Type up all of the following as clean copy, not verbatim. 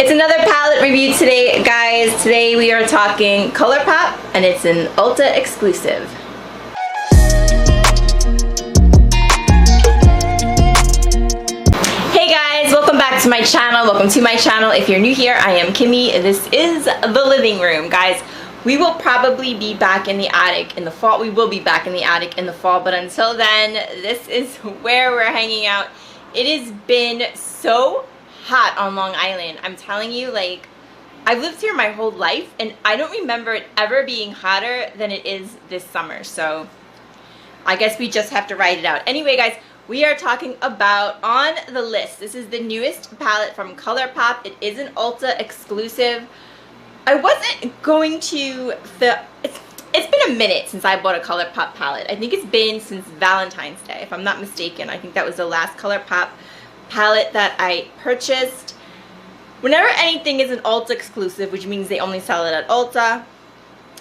It's another palette review today, guys. Today we are talking Colourpop, and it's an Ulta exclusive. Hey guys, welcome back to my channel. Welcome to my channel. If you're new here, I am Kimmie. This is the living room, guys. We will probably be back in the attic in the fall. We will be back in the attic in the fall, but until then, this is where we're hanging out. It has been so hot on Long Island. I'm telling you, like, I've lived here my whole life and I don't remember it ever being hotter than it is this summer. So I guess we just have to ride it out. Anyway, guys, we are talking about On the List. This is the newest palette from Colourpop. It is an Ulta exclusive. I wasn't going to it's been a minute since I bought a Colourpop palette. I think it's been since Valentine's Day, if I'm not mistaken. I think that was the last Colourpop palette that I purchased. Whenever anything is an Ulta exclusive, which means they only sell it at Ulta,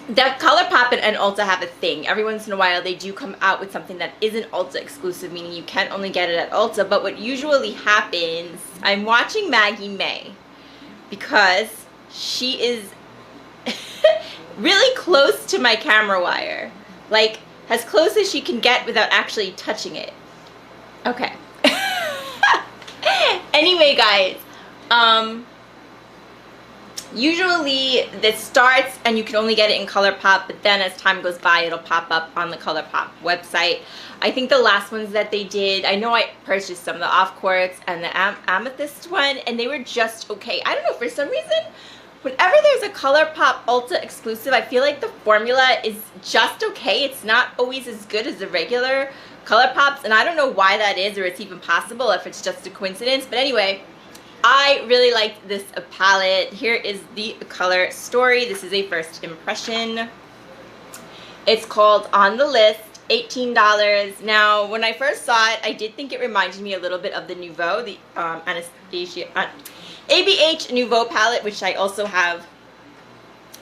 that Colourpop and Ulta have a thing. Every once in a while they do come out with something that isn't Ulta exclusive, meaning you can only get it at Ulta. But what usually happens, I'm watching Maggie May because she is really close to my camera wire, like as close as she can get without actually touching it. Okay. Anyway, guys, usually this starts and you can only get it in Colourpop, but then as time goes by, it'll pop up on the Colourpop website. I think the last ones that they did, I know I purchased some, the Off Quartz and the Amethyst one, and they were just okay. I don't know, for some reason, whenever there's a Colourpop Ulta exclusive, I feel like the formula is just okay. It's not always as good as the regular Colourpops, and I don't know why that is, or it's even possible, if it's just a coincidence. But anyway, I really liked this palette. Here is the color story. This is a first impression. It's called On the List, $18. Now, when I first saw it, I did think it reminded me a little bit of the Nouveau, the ABH Nouveau palette, which I also have.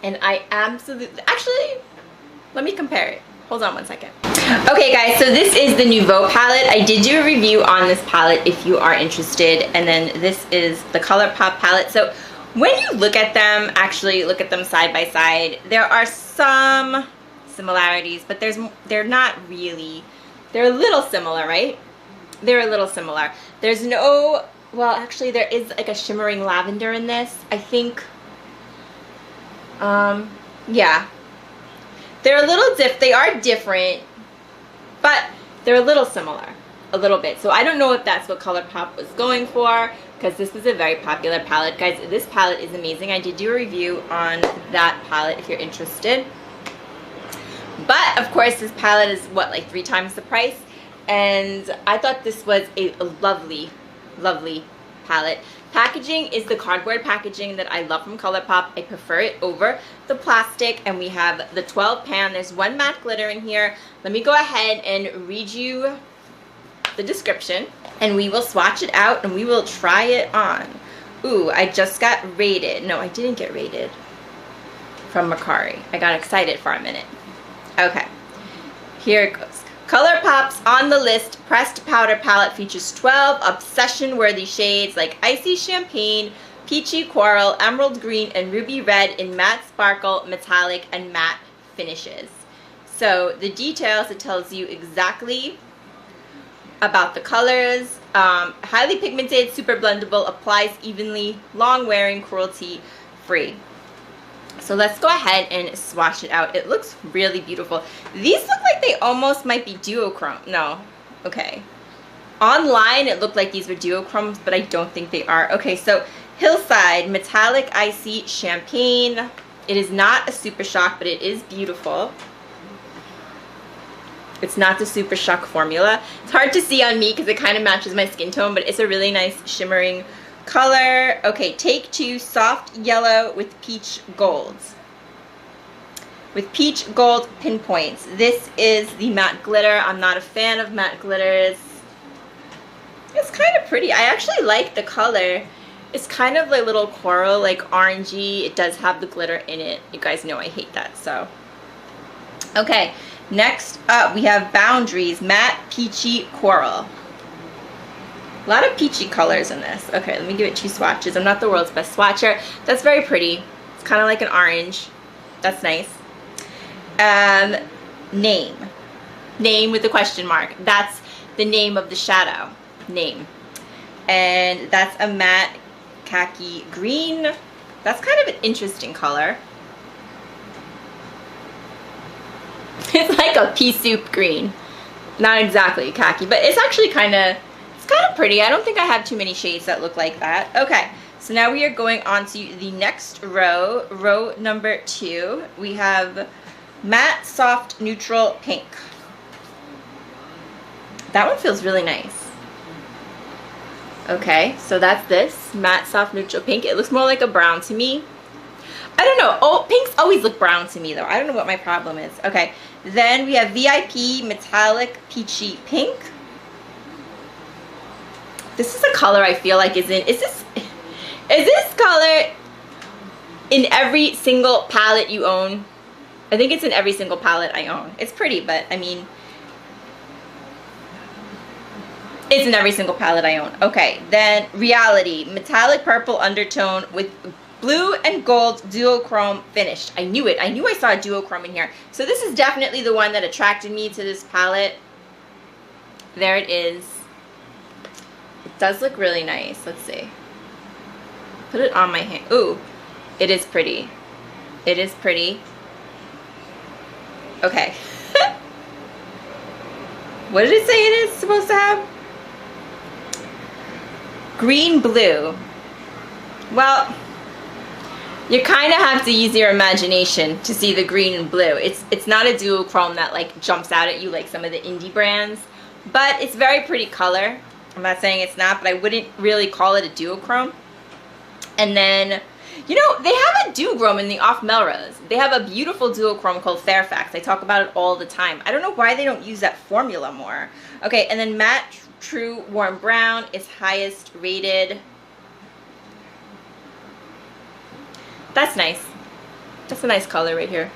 And I absolutely, actually, let me compare it. Hold on one second. Okay, guys, so this is the Nouveau palette. I did do a review on this palette if you are interested. And then this is the Colourpop palette. So when you look at them, actually look at them side by side, there are some similarities, but they're not really. They're a little similar, right? They're a little similar. There's no, well, actually there is like a shimmering lavender in this, I think. Yeah. They're a little they are different, but they're a little similar, a little bit. So I don't know if that's what Colourpop was going for, because this was a very popular palette. Guys, this palette is amazing. I did do a review on that palette if you're interested. But, of course, this palette is, what, like 3 times the price? And I thought this was a lovely, lovely palette. Packaging is the cardboard packaging that I love from Colourpop. I prefer it over the plastic. And we have the 12 pan. There's one matte glitter in here. Let me go ahead and read you the description, and we will swatch it out and we will try it on. Ooh, I just got rated. No, I didn't get rated from Macari. I got excited for a minute. Okay, here it goes. Colourpop's On the List Pressed Powder Palette features 12 obsession-worthy shades like Icy Champagne, Peachy Coral, Emerald Green, and Ruby Red in matte sparkle, metallic, and matte finishes. So the details, it tells you exactly about the colors. Highly pigmented, super blendable, applies evenly, long-wearing, cruelty-free. So let's go ahead and swatch it out. It looks really beautiful. These look like they almost might be duochrome. No. Okay. Online, it looked like these were duochromes, but I don't think they are. Okay, so Hillside, Metallic Icy Champagne. It is not a Super Shock, but it is beautiful. It's not the Super Shock formula. It's hard to see on me because it kind of matches my skin tone, but it's a really nice shimmering color. Okay, Take 2, soft yellow with peach golds. With peach gold pinpoints. This is the matte glitter. I'm not a fan of matte glitters. It's kind of pretty. I actually like the color. It's kind of like a little coral, like orangey. It does have the glitter in it. You guys know I hate that, so. Okay, next up we have Boundaries, matte peachy coral. A lot of peachy colors in this. Okay, let me give it 2 swatches. I'm not the world's best swatcher. That's very pretty. It's kind of like an orange. That's nice. Name. Name with a question mark. That's the name of the shadow. Name. And that's a matte khaki green. That's kind of an interesting color. It's like a pea soup green. Not exactly khaki, but it's actually kind of pretty. I don't think I have too many shades that look like that. Okay, so now we are going on to the next row. Row number 2. We have matte soft neutral pink. That one feels really nice. Okay, so that's this matte soft neutral pink. It looks more like a brown to me. I don't know. Oh, pinks always look brown to me though. I don't know what my problem is. Okay, then we have VIP metallic peachy pink. This is a color I feel like is this color in every single palette you own? I think it's in every single palette I own. It's pretty, but I mean, it's in every single palette I own. Okay, then Reality, metallic purple undertone with blue and gold duochrome finished. I knew it. I knew I saw a duochrome in here. So this is definitely the one that attracted me to this palette. There it is. It does look really nice. Let's see. Put it on my hand. Ooh, it is pretty. It is pretty. Okay. What did it say it is supposed to have? Green blue. Well, you kind of have to use your imagination to see the green and blue. It's not a duochrome that like jumps out at you like some of the indie brands, but it's very pretty color. I'm not saying it's not, but I wouldn't really call it a duochrome. And then, you know, they have a duochrome in the Off Melrose. They have a beautiful duochrome called Fairfax. I talk about it all the time. I don't know why they don't use that formula more. Okay, and then Matte True Warm Brown is highest rated. That's nice. That's a nice color right here.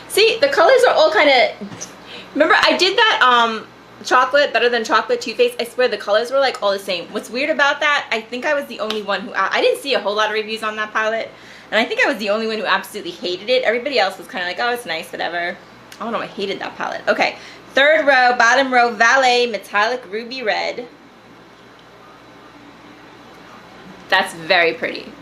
See, the colors are all kind of... Remember, I did that chocolate, Better Than Chocolate Too Faced. I swear the colors were like all the same. What's weird about that, I think I was the only one who... I didn't see a whole lot of reviews on that palette. And I think I was the only one who absolutely hated it. Everybody else was kind of like, oh, it's nice, whatever. I don't know, I hated that palette. Okay, third row, bottom row, Valet Metallic Ruby Red. That's very pretty.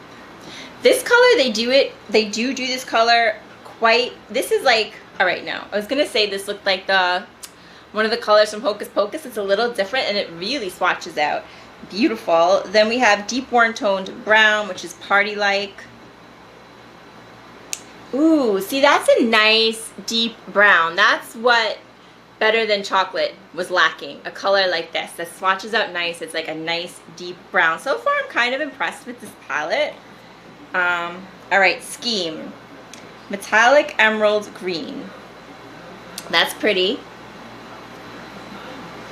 This color, they do this color quite, this is like, all right, no. I was going to say this looked like one of the colors from Hocus Pocus. It's a little different and it really swatches out. Beautiful. Then we have Deep Warm Toned Brown, which is Party-like. Ooh, see, that's a nice deep brown. That's what Better Than Chocolate was lacking. A color like this that swatches out nice. It's like a nice deep brown. So far, I'm kind of impressed with this palette. All right, Scheme. Metallic Emerald Green. That's pretty.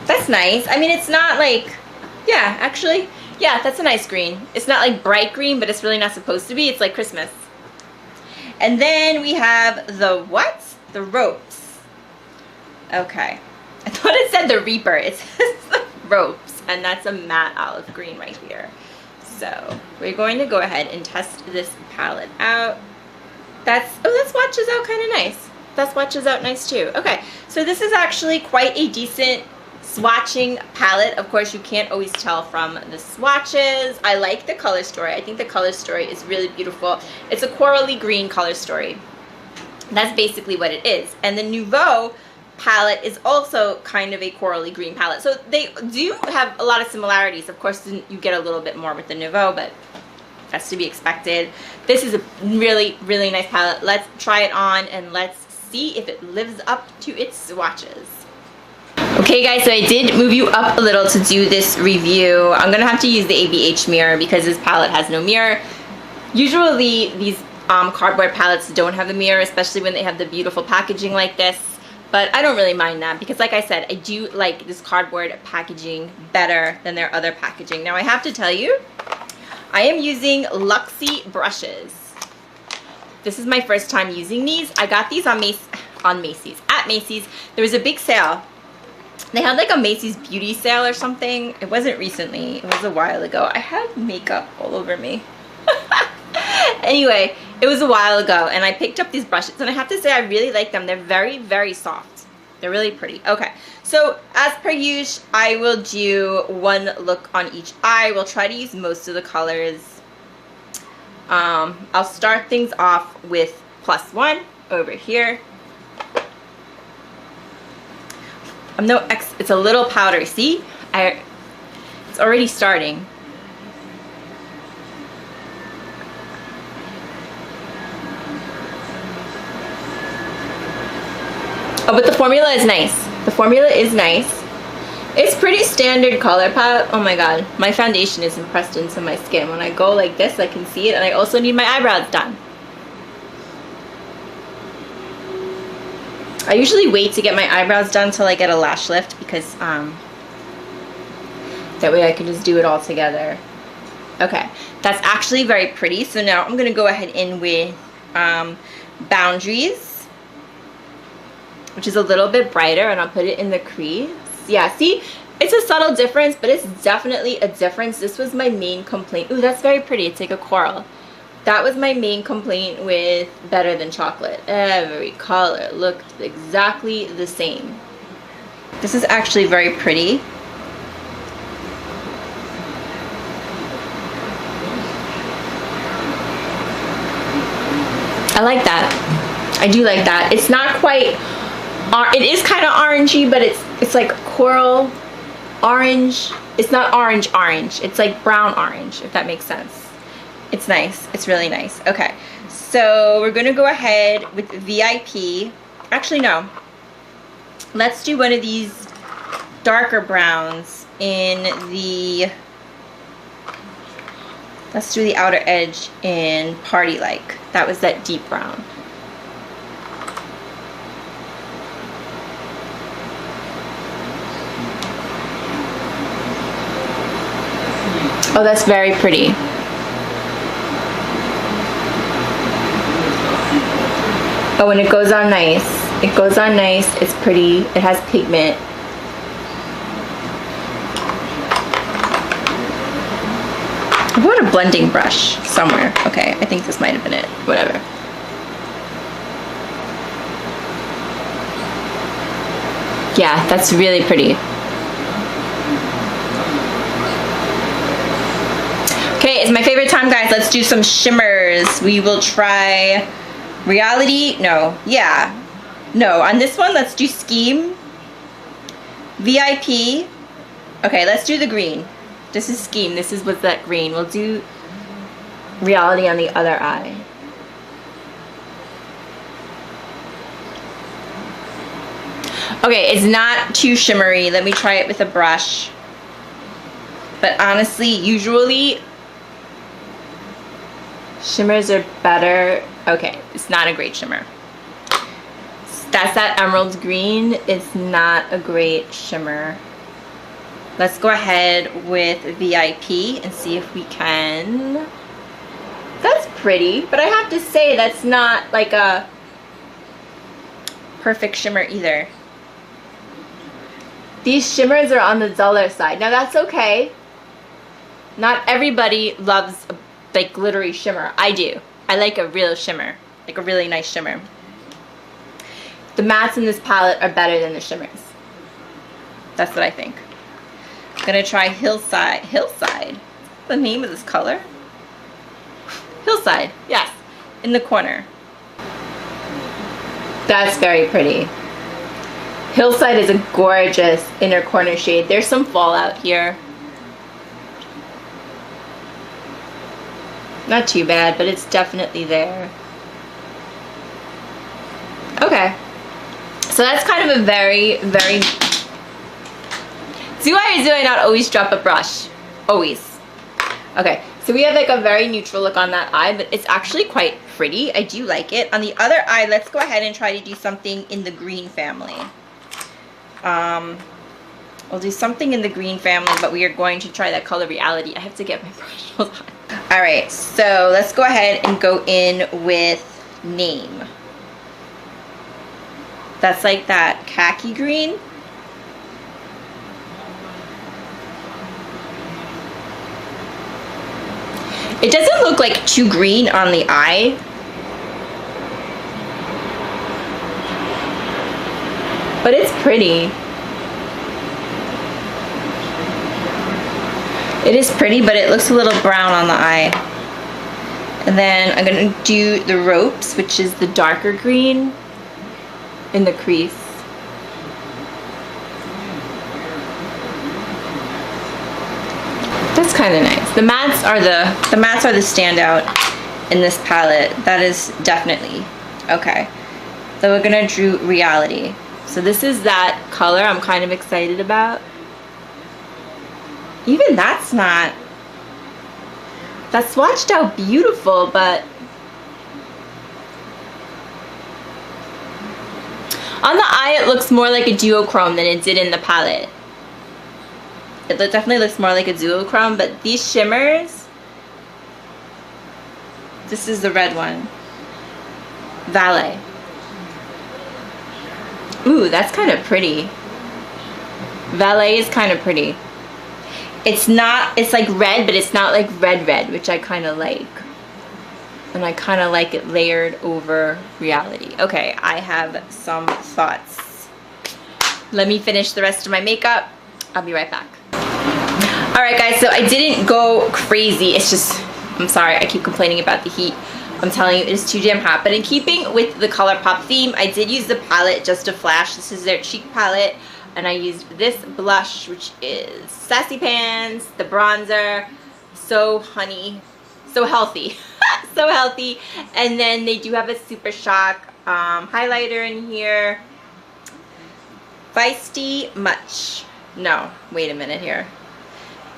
That's nice. I mean, it's not like, yeah, actually, yeah, that's a nice green. It's not like bright green, but it's really not supposed to be. It's like Christmas. And then we have the what? The Ropes. Okay. I thought it said the Reaper. It says the Ropes, and that's a matte olive green right here. So we're going to go ahead and test this palette out. That swatches out kind of nice. That swatches out nice too. Okay, so this is actually quite a decent swatching palette. Of course, you can't always tell from the swatches. I like the color story. I think the color story is really beautiful. It's a corally green color story. That's basically what it is. And the Nouveau palette is also kind of a corally green palette. So they do have a lot of similarities. Of course, you get a little bit more with the Nouveau, but that's to be expected. This is a really, really nice palette. Let's try it on and let's see if it lives up to its swatches. Okay guys, so I did move you up a little to do this review. I'm gonna have to use the ABH mirror because this palette has no mirror. Usually these cardboard palettes don't have the mirror, especially when they have the beautiful packaging like this. But I don't really mind that because, like I said, I do like this cardboard packaging better than their other packaging. Now I have to tell you, I am using Luxie brushes. This is my first time using these. I got these on Macy's. At Macy's, there was a big sale. They had like a Macy's beauty sale or something. It wasn't recently. It was a while ago. I have makeup all over me. Anyway, it was a while ago and I picked up these brushes and I have to say I really like them. They're very, very soft. They're really pretty. Okay, so as per usual, I will do one look on each eye. We'll try to use most of the colors. I'll start things off with +1 over here. It's a little powder. See, it's already starting. Oh, but the formula is nice. The formula is nice. It's pretty standard Colourpop. Oh my god, my foundation is impressed into my skin. When I go like this, I can see it, and I also need my eyebrows done. I usually wait to get my eyebrows done till I get a lash lift because that way I can just do it all together. Okay, that's actually very pretty. So now I'm gonna go ahead in with Boundaries, which is a little bit brighter, and I'll put it in the crease. Yeah, see, it's a subtle difference, but it's definitely a difference. This was my main complaint. Ooh, that's very pretty. It's like a coral. That was my main complaint with Better Than Chocolate. Every color looked exactly the same. This is actually very pretty. I like that. I do like that. It's not quite, it is kind of orangey, but it's like coral orange. It's not orange orange. It's like brown orange, if that makes sense. It's nice. It's really nice. Okay, so we're gonna go ahead with VIP. Actually, no. Let's do one of these darker browns in the, let's do the outer edge in Party Like. That was that deep brown. Oh, that's very pretty. Oh, and it goes on nice. It goes on nice. It's pretty. It has pigment. I bought a blending brush somewhere. Okay, I think this might have been it. Whatever. Yeah, that's really pretty. Okay, it's my favorite time, guys. Let's do some shimmers. We will try Reality. No. Yeah. No. On this one, let's do Scheme. VIP. Okay, let's do the green. This is Scheme. This is what's that green. We'll do Reality on the other eye. Okay, it's not too shimmery. Let me try it with a brush. But honestly, usually shimmers are better. Okay, it's not a great shimmer. That's that emerald green. It's not a great shimmer. Let's go ahead with VIP and see if we can. That's pretty, but I have to say that's not like a perfect shimmer either. These shimmers are on the duller side. Now that's okay. Not everybody loves a like glittery shimmer. I do. I like a real shimmer, like a really nice shimmer. The mattes in this palette are better than the shimmers. That's what I think. I'm gonna try Hillside. Hillside? The name of this color? Hillside, yes, in the corner. That's very pretty. Hillside is a gorgeous inner corner shade. There's some fallout here. Not too bad, but it's definitely there. Okay. So that's kind of a very, very... Do I not always drop a brush? Always. Okay, so we have like a very neutral look on that eye, but it's actually quite pretty. I do like it. On the other eye, let's go ahead and try to do something in the green family. We'll do something in the green family, but we are going to try that color Reality. I have to get my brush. Hold on. Alright, so let's go ahead and go in with Name. That's like that khaki green. It doesn't look like too green on the eye. But it's pretty. It is pretty, but it looks a little brown on the eye. And then I'm gonna do the ropes, which is the darker green in the crease. That's kind of nice. The mattes are the standout in this palette. That is definitely okay. So we're gonna do Reality. So this is that color I'm kind of excited about. Even that's swatched out beautiful, but on the eye it looks more like a duochrome than it did in the palette. It definitely looks more like a duochrome, but these shimmers, this is the red one, Valet. Ooh, that's kind of pretty. Valet is kind of pretty. It's like red, but it's not like red, which I kind of like. And I kind of like it layered over Reality. Okay, I have some thoughts. Let me finish the rest of my makeup. I'll be right back. Alright guys, so I didn't go crazy. It's just, I'm sorry, I keep complaining about the heat. I'm telling you, it is too damn hot. But in keeping with the Colourpop theme, I did use the palette just to flash. This is their cheek palette. And I used this blush, which is Sassy Pants, the bronzer, So Honey, So Healthy. So healthy. And then they do have a Super Shock highlighter in here. Feisty Much. No, wait a minute here.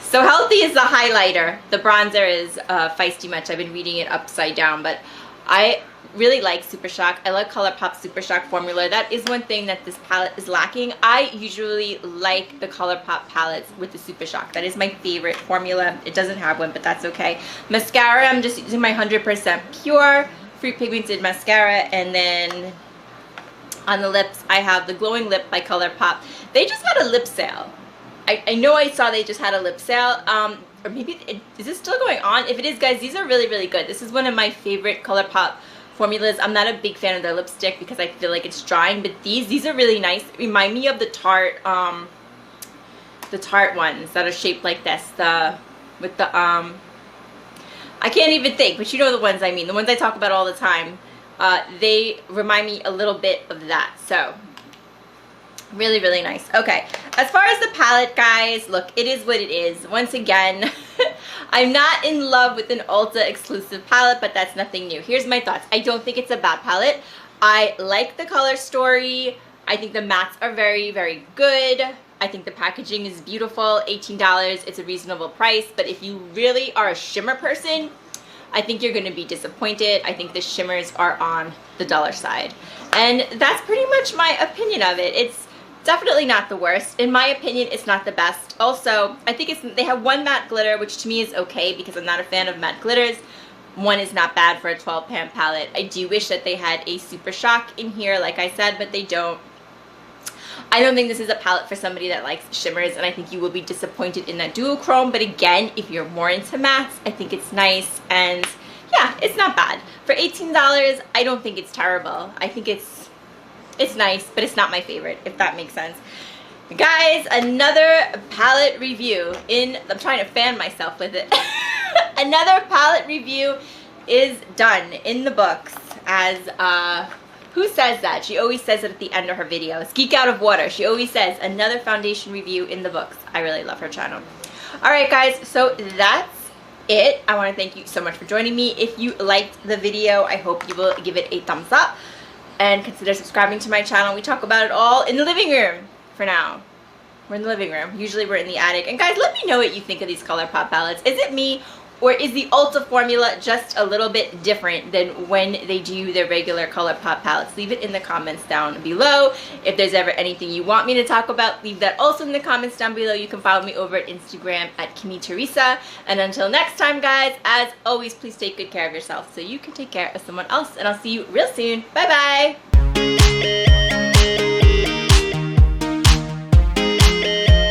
So Healthy is the highlighter. The bronzer is Feisty Much. I've been reading it upside down, but I really like Super Shock. I like Colourpop Super Shock formula. That is one thing that this palette is lacking. I usually like the Colourpop palettes with the Super Shock. That is my favorite formula. It doesn't have one, but that's okay. Mascara, I'm just using my 100% pure Free Pigmented Mascara. And then on the lips, I have the Glowing Lip by Colourpop. They just had a lip sale. I know I saw they just had a lip sale. Or maybe, is this still going on? If it is, guys, these are really, really good. This is one of my favorite Colourpop formulas. I'm not a big fan of their lipstick because I feel like it's drying, but these are really nice. Remind me of the Tarte ones that are shaped like this. I can't even think, but you know the ones I mean. The ones I talk about all the time. They remind me a little bit of that. So really, really nice. Okay, as far as the palette, guys, look, it is what it is. Once again, I'm not in love with an Ulta exclusive palette, but that's nothing new. Here's my thoughts. I don't think it's a bad palette. I like the color story. I think the mattes are very, very good. I think the packaging is beautiful. $18, it's a reasonable price, but if you really are a shimmer person, I think you're going to be disappointed. I think the shimmers are on the dollar side. And that's pretty much my opinion of it. It's definitely not the worst. In my opinion, it's not the best. Also, I think they have one matte glitter, which to me is okay because I'm not a fan of matte glitters. One is not bad for a 12-pan palette. I do wish that they had a Super Shock in here, like I said, but they don't. I don't think this is a palette for somebody that likes shimmers, and I think you will be disappointed in that duochrome. But again, if you're more into mattes, I think it's nice, and yeah, it's not bad. For $18, I don't think it's terrible. I think it's nice, but it's not my favorite, if that makes sense. Guys, another palette review I'm trying to fan myself with it. Another palette review is done in the books. As who says that? She always says it at the end of her videos. Geek Out of Water. She always says another foundation review in the books. I really love her channel. Alright guys, so that's it. I want to thank you so much for joining me. If you liked the video, I hope you will give it a thumbs up and consider subscribing to my channel. We talk about it all in the living room for now. We're in the living room. Usually we're in the attic. And guys, let me know what you think of these Colourpop palettes. Is it me, or is the Ulta formula just a little bit different than when they do their regular Colourpop palettes? Leave it in the comments down below. If there's ever anything you want me to talk about, leave that also in the comments down below. You can follow me over at Instagram at Kimmie Teresa. And until next time, guys, as always, please take good care of yourself so you can take care of someone else. And I'll see you real soon. Bye-bye.